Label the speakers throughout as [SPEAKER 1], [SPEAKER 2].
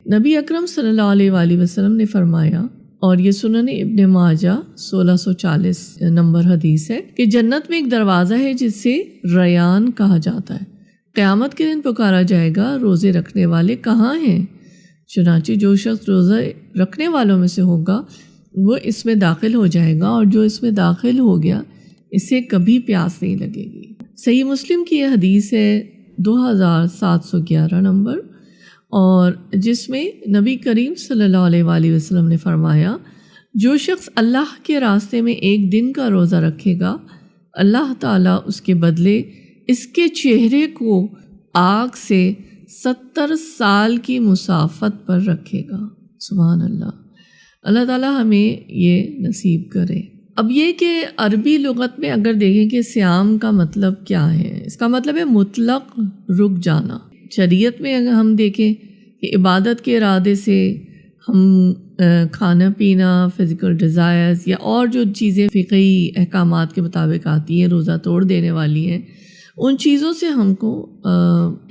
[SPEAKER 1] نبی اکرم صلی اللہ علیہ وآلہ وسلم نے فرمایا، اور یہ سنن ابن ماجہ 1640 نمبر حدیث ہے، کہ جنت میں ایک دروازہ ہے جس سے ریان کہا جاتا ہے۔ قیامت کے دن پکارا جائے گا، روزے رکھنے والے کہاں ہیں؟ چنانچہ جو شخص روزہ رکھنے والوں میں سے ہوگا وہ اس میں داخل ہو جائے گا، اور جو اس میں داخل ہو گیا اسے کبھی پیاس نہیں لگے گی۔ صحیح مسلم کی یہ حدیث ہے 2711 نمبر، اور جس میں نبی کریم صلی اللہ علیہ وآلہ وسلم نے فرمایا، جو شخص اللہ کے راستے میں ایک دن کا روزہ رکھے گا، اللہ تعالیٰ اس کے بدلے اس کے چہرے کو آگ سے 70 سال کی مسافت پر رکھے گا۔ سبحان اللہ، اللہ تعالیٰ ہمیں یہ نصیب کرے۔ اب یہ کہ عربی لغت میں اگر دیکھیں کہ صیام کا مطلب کیا ہے، اس کا مطلب ہے مطلق رک جانا۔ شریعت میں اگر ہم دیکھیں کہ عبادت کے ارادے سے ہم کھانا پینا، فزیکل ڈیزائرز یا اور جو چیزیں فقہی احکامات کے مطابق آتی ہیں، روزہ توڑ دینے والی ہیں، ان چیزوں سے ہم کو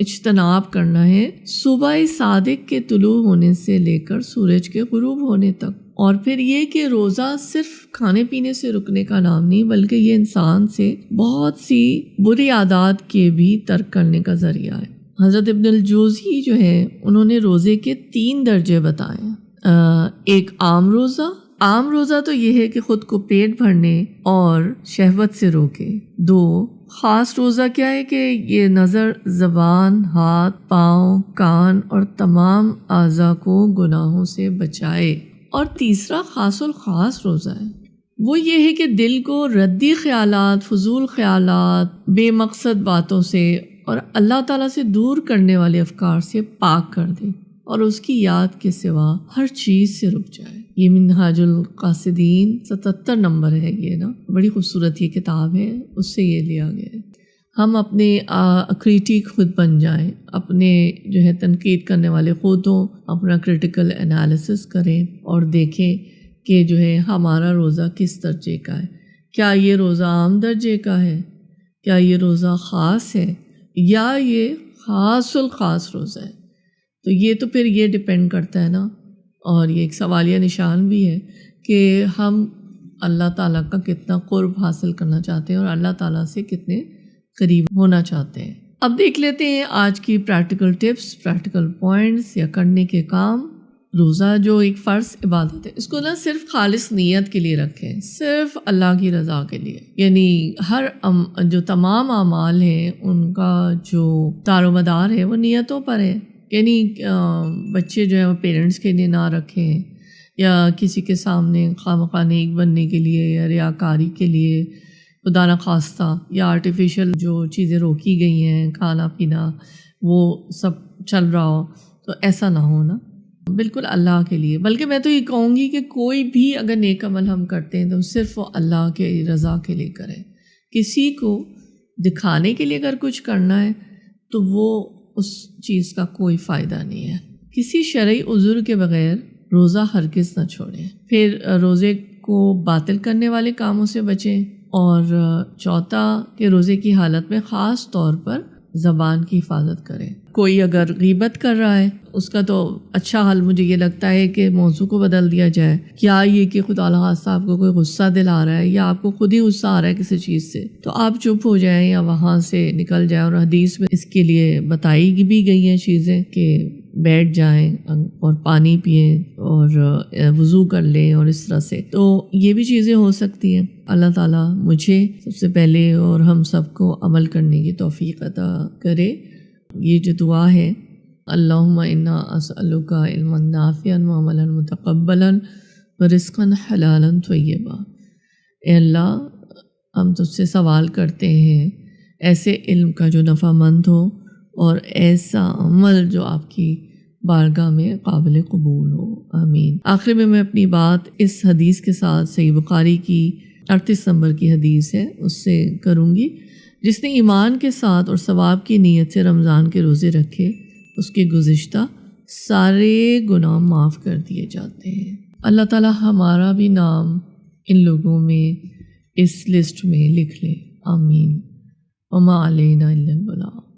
[SPEAKER 1] اجتناب کرنا ہے صبح صادق کے طلوع ہونے سے لے کر سورج کے غروب ہونے تک۔ اور پھر یہ کہ روزہ صرف کھانے پینے سے رکنے کا نام نہیں، بلکہ یہ انسان سے بہت سی بری عادات کے بھی ترک کرنے کا ذریعہ ہے۔ حضرت ابن الجوزی جو ہے انہوں نے روزے کے 3 درجے بتائے ہیں۔ ایک عام روزہ تو یہ ہے کہ خود کو پیٹ بھرنے اور شہوت سے روکے۔ 2 خاص روزہ کیا ہے کہ یہ نظر، زبان، ہاتھ، پاؤں، کان اور تمام اعضاء کو گناہوں سے بچائے۔ اور تیسرا خاص الخاص روزہ ہے، وہ یہ ہے کہ دل کو ردی خیالات، فضول خیالات، بے مقصد باتوں سے اور اللہ تعالیٰ سے دور کرنے والے افکار سے پاک کر دے، اور اس کی یاد کے سوا ہر چیز سے رک جائے۔ یہ منہاج القاصدین 77 نمبر ہے، یہ نا بڑی خوبصورت یہ کتاب ہے، اس سے یہ لیا گیا ہے۔ ہم اپنے کریٹک خود بن جائیں، اپنے جو ہے تنقید کرنے والے خود ہوں، اپنا کرٹیکل انالیسس کریں اور دیکھیں کہ جو ہے ہمارا روزہ کس درجے کا ہے۔ کیا یہ روزہ عام درجے کا ہے؟ کیا یہ روزہ خاص ہے؟ یا یہ خاص الخاص روزہ ہے؟ تو یہ تو پھر یہ ڈپینڈ کرتا ہے نا، اور یہ ایک سوالیہ نشان بھی ہے کہ ہم اللہ تعالیٰ کا کتنا قرب حاصل کرنا چاہتے ہیں اور اللہ تعالیٰ سے کتنے قریب ہونا چاہتے ہیں۔ اب دیکھ لیتے ہیں آج کی پریکٹیکل ٹپس، پریکٹیکل پوائنٹس یا کرنے کے کام۔ روزہ جو ایک فرض عبادت ہے، اس کو نہ صرف خالص نیت کے لیے رکھیں، صرف اللہ کی رضا کے لیے، یعنی ہر جو تمام اعمال ہیں ان کا جو دار و مدار ہے وہ نیتوں پر ہے۔ یعنی بچے جو ہے وہ پیرنٹس کے لیے نہ رکھیں، یا کسی کے سامنے خواہ نیک بننے کے لیے یا ریاکاری کے لیے خدا نخواستہ، یا آرٹیفیشل جو چیزیں روکی گئی ہیں، کھانا پینا وہ سب چل رہا ہو، تو ایسا نہ ہو نا، بالکل اللہ کے لیے۔ بلکہ میں تو یہ کہوں گی کہ کوئی بھی اگر نیک عمل ہم کرتے ہیں تو صرف وہ اللہ کے رضا کے لیے کریں۔ کسی کو دکھانے کے لیے اگر کچھ کرنا ہے تو وہ اس چیز کا کوئی فائدہ نہیں ہے۔ کسی شرعی عذر کے بغیر روزہ ہرگز نہ چھوڑیں۔ پھر روزے کو باطل کرنے والے کاموں سے بچیں، اور چوتھا کہ روزے کی حالت میں خاص طور پر زبان کی حفاظت کریں۔ کوئی اگر غیبت کر رہا ہے، اس کا تو اچھا حل مجھے یہ لگتا ہے کہ موضوع کو بدل دیا جائے۔ کیا یہ کہ خدا نخواستہ آپ کو کوئی غصہ دلا رہا ہے یا آپ کو خود ہی غصہ آ رہا ہے کسی چیز سے، تو آپ چپ ہو جائیں یا وہاں سے نکل جائیں۔ اور حدیث میں اس کے لیے بتائی بھی گئی ہیں چیزیں کہ بیٹھ جائیں اور پانی پئیں اور وضو کر لیں، اور اس طرح سے تو یہ بھی چیزیں ہو سکتی ہیں۔ اللہ تعالیٰ مجھے سب سے پہلے اور ہم سب کو عمل کرنے کی توفیق عطا کرے۔ یہ جو دعا ہے، اللہم انا اسألک علما نافعا وعملا متقبلا ورزقا حلالا طیبا۔ اے اللہ، ہم تجھ سے سوال کرتے ہیں ایسے علم کا جو نفع مند ہو، اور ایسا عمل جو آپ کی بارگاہ میں قابل قبول ہو، آمین۔ آخر میں اپنی بات اس حدیث کے ساتھ صحیح بخاری کی 38 نمبر کی حدیث ہے اس سے کروں گی۔ جس نے ایمان کے ساتھ اور ثواب کی نیت سے رمضان کے روزے رکھے، اس کے گزشتہ سارے گناہ معاف کر دیے جاتے ہیں۔ اللہ تعالیٰ ہمارا بھی نام ان لوگوں میں اس لسٹ میں لکھ لے، آمین۔ وما علینا الا البلاغ۔